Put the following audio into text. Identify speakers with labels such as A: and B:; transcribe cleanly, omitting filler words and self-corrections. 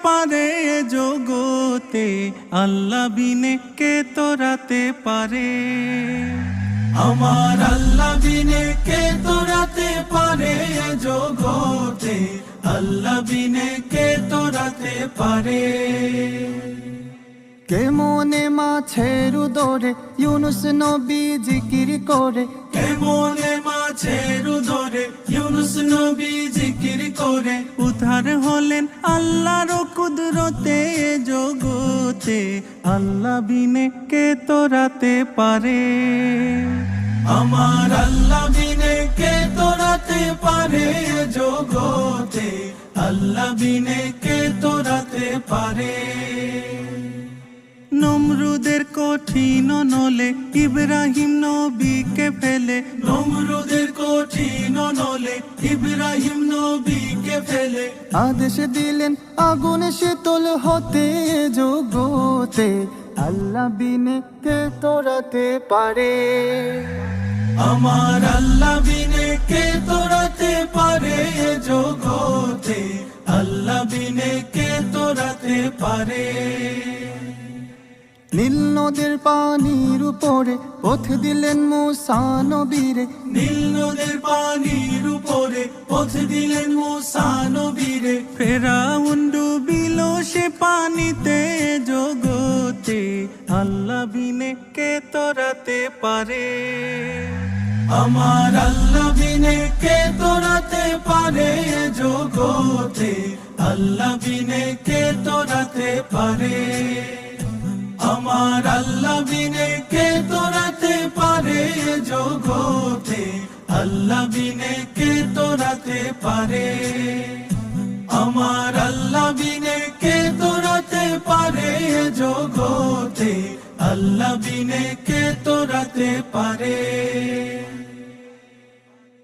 A: পারে এ জগতে, আল্লাহ বিনে কে তোরাতে পারে। আমার আল্লাহ বিনে কে তোরাতে পারে এ জগতে, আল্লাহ বিনে কে তোরাতে পারে।
B: কে মনে মাছের উদরে ইউনুস নবী জিকির করে,
A: কে মনে মাছের উদরে ইউনুস নবী জিকির করে। উদ্ধার হলেন আল্লাহর কুদরতে এ জগতে, আল্লাহ বিনে কে তোরাতে পারে। আমার আল্লাহ বিনে কে তোরাতে পারে এ জগতে, আল্লাহ বিনে কে তোরাতে পারে। নমরুদের কঠিন নলে ইব্রাহিম নবীকে ফেলে, নমরুদের কঠিন নলে ইব্রাহিম নবীকে ফেলে।
B: আদেশ দিলেন আগুন শীতল হতে জগতে, আল্লাহ বিনে কে তোরাতে পারে।
A: আমার আল্লাহ বিনে কে তোরাতে পারে এ জগতে, আল্লাহ বিনে কে তোরাতে পারে।
B: নীল নদের পানির উপরে পথ দিলেন মুসা নবীরে,
A: নীল নদের পানির উপরে পথ দিলেন মুসা নবীরে। ফেরাউন ডুবিল সে পানিতে জগতে, আল্লাহ বিনে কে তোরাতে পারে। আমার আল্লাহ বিনে কে তোরাতে পারে এ জগতে, আল্লাহ বিনে কে তোরাতে পারে। আমার আল্লাহ বিনে কে তোরাতে পারে এ জগতে, আল্লাহ বিনে কে তোরাতে পারে। আমার আল্লাহ বিনে কে তোরাতে পারে এ জগতে, আল্লাহ বিনে কে তোরাতে পারে।